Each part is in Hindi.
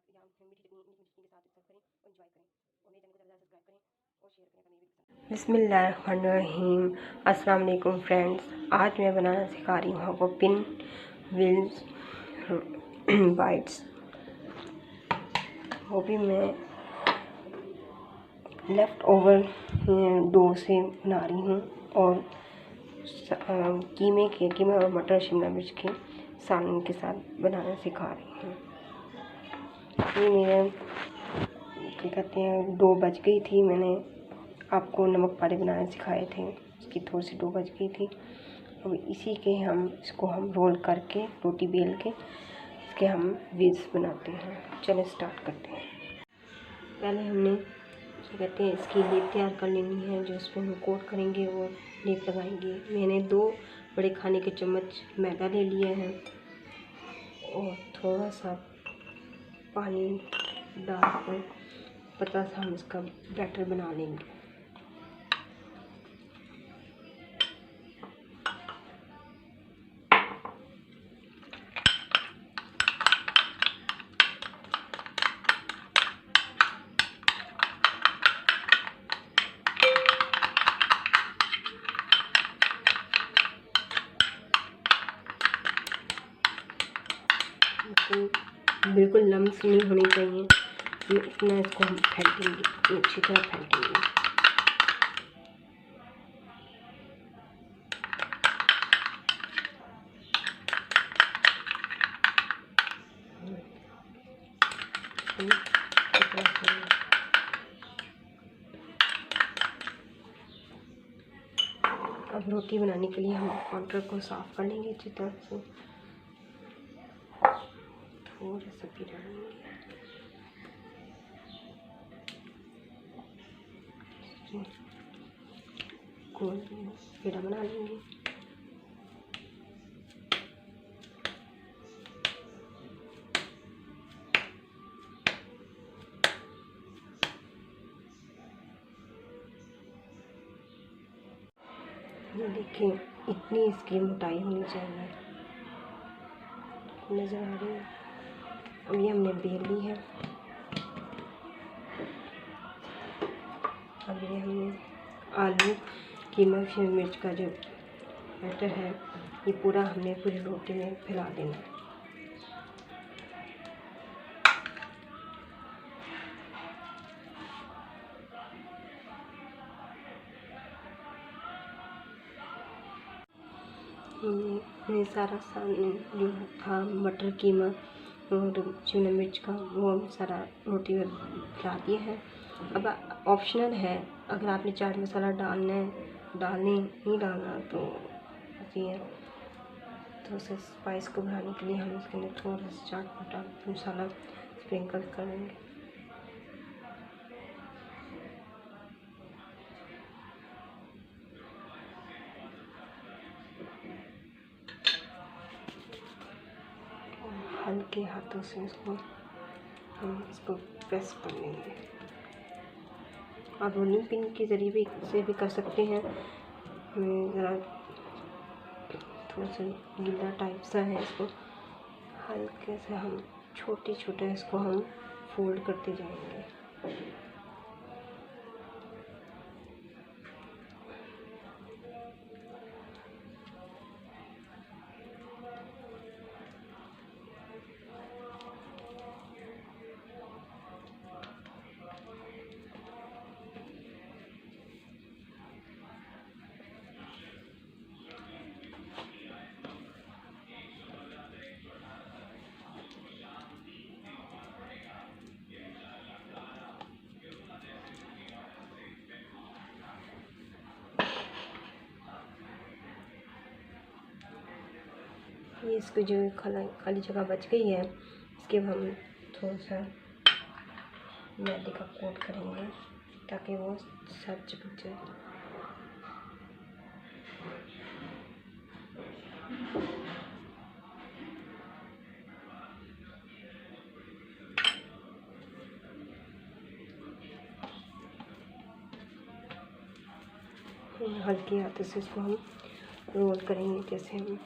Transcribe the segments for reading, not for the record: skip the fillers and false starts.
या मीठी चटनी के साथ सर्व करें और एंजॉय करें। और मेरे चैनल को ज़्यादा सब्सक्राइब करें और शेयर करें अपनी वीडियो। बिस्मिल्लाहिर्रहमानिर्रहीम। अस्सलाम वालेकुम फ्रेंड्स, आज मैं बनाना सिखा रही हूँ आपको पिन व्हील्स बाइट्स। वो भी मैं लेफ़्ट ओवर डो से बना रही हूँ और कीमे और मटर शिमला मिर्च के सालन के साथ बनाना सिखा रही हूँ। ये मेरे क्या कहते हैं, डो बच गई थी। मैंने आपको नमक पारे बनाने सिखाए थे, उसकी थोड़ी सी डो बच गई थी। अब इसी के इसको हम रोल करके रोटी बेल के इसके हम व्हील्स बनाते हैं। चलिए स्टार्ट करते हैं। पहले हमने क्या कहते हैं, इसकी लेप तैयार कर लेनी है, जो इसमें हम कोट करेंगे और लेप लगाएंगे। मैंने 2 बड़े खाने के चम्मच मैदा ले लिया है और थोड़ा सा पानी डालकर पतला सा हम इसका बैटर बना लेंगे। बिल्कुल लम्स नहीं होनी चाहिए, इतना इसको हम फेंटेंगे, अच्छी तरह फेंटेंगे। अब रोटी बनाने के लिए हम काउंटर को साफ कर लेंगे अच्छी तरह से। थोड़ा सा भी डालेंगे, गोल पेड़ा बना लेंगे। ये देखिए, इतनी इसकी मोटाई होनी चाहिए, नज़र आ रही है। अब ये हमने बेल ली है। अब ये हमने आलू कीमा शिमला मिर्च का जो बैटर है, ये पूरा हमने पूरी रोटी में फैला देना है। ये सारा जो था मटर कीमा और शिमला मिर्च का, वो हम सारा रोटी में फैला दिया है। अब ऑप्शनल है, अगर आपने चाट मसाला डालना है डालें, नहीं डालना तो ऐसी है। तो उसे स्पाइस को बढ़ाने के लिए हम इसके अंदर थोड़ा सा चाट मसाला स्प्रिंकल करेंगे। हल्के हाथों से हम इसको प्रेस कर लेंगे। आप रोलिंग पिन के ज़रिए से भी कर सकते हैं। ज़रा थोड़ा सा गीला टाइप सा है, इसको हल्के से हम छोटे इसको हम फोल्ड करते जाएंगे। ये इसको जो खाली जगह बच गई है, इसके हम थोड़ा सा मैदे का कोट करेंगे ताकि वो सब चिपक जाए। हल्के हाथों से इसको हम रोल करेंगे, जैसे हम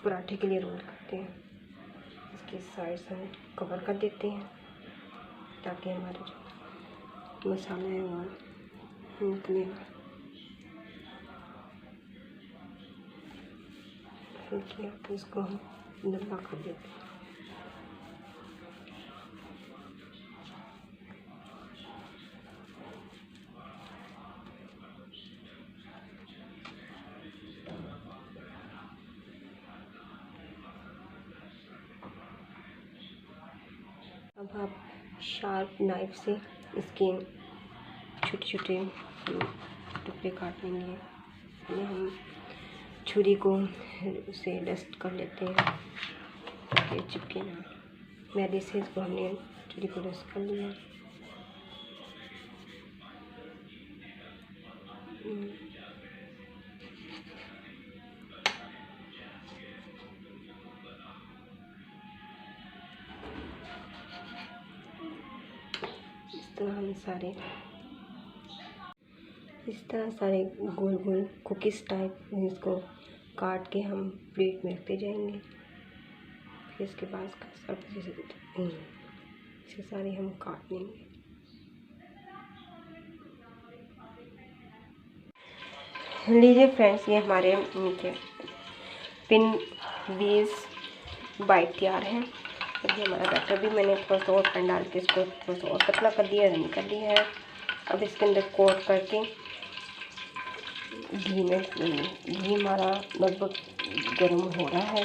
पराठे के लिए रोल करते हैं। इसकी साइड से हम कवर कर देते हैं। ताकि हमारा जो मसाला है वो निकलेगा। फिर तो इसको हम लंबा कर देते हैं। अब आप शार्प नाइफ से इसके छोटे छोटे टुकड़े काट लेंगे। पहले हम छुरी को उसे डस्ट कर लेते हैं ताकि चिपके ना। मैदे से इसको हमने छुरी को डस्ट कर लिया। इस तरह सारे गोल गोल कुकीज़ टाइप इसको काट के हम प्लेट में रखते जाएंगे। फिर इसके बाद इसे सारे हम काट लेंगे। लीजिए फ्रेंड्स, ये हमारे पिन व्हील्स बाइट तैयार हैं। ये हमारा बैटर भी मैंने थोड़ा सा और पानी डाल के इसको थोड़ा सा और पतला कर दिया, रन कर दिया है। अब इसके अंदर कोट करके घी हमारा लगभग गर्म हो रहा है।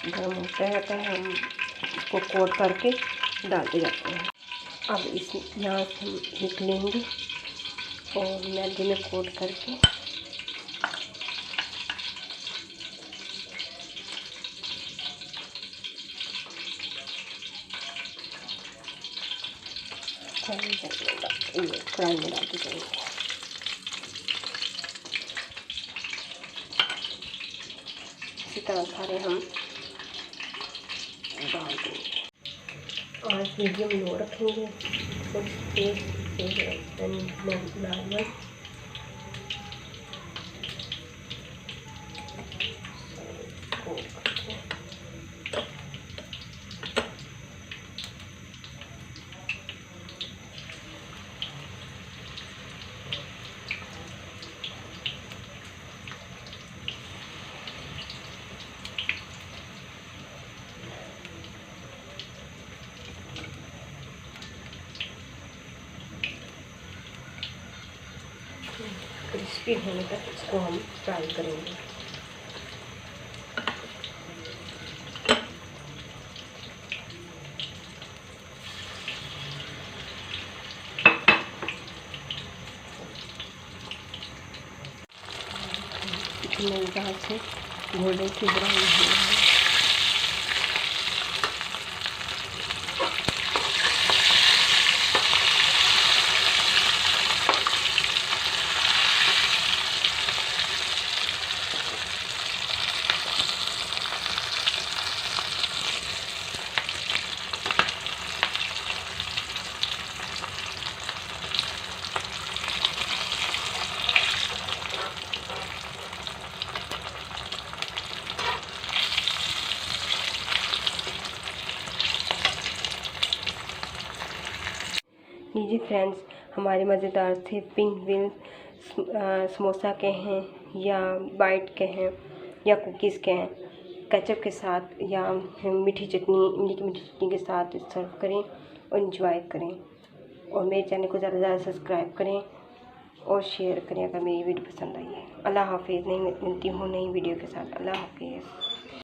गर्म होता रहता है, हम इसको कोट करके डालते जाते हैं। अब इस यहाँ से हम निकलेंगे और मैदे में कोट करके फ्राई में डालते जाएंगे। इसी तरह सारे हम डाल देंगे और मीडियम लो रखेंगे। नॉर्मल क्रिस्पी होने तक इसको हम फ्राई करेंगे। नई दाल से गोल्डन सी ब्राउन हुई है। लीजिए फ्रेंड्स, हमारे मज़ेदार थे पिनव्हील समोसा के हैं या बाइट के हैं या कुकीज़ के हैं, केचप के साथ या मीठी चटनी, इमली की मीठी चटनी के साथ सर्व करें और इंजॉय करें। और मेरे चैनल को ज़्यादा से ज़्यादा सब्सक्राइब करें और शेयर करें अगर मेरी वीडियो पसंद आई है। अल्लाह हाफिज़। नहीं मिलती हूँ नई वीडियो के साथ। अल्लाह हाफिज़।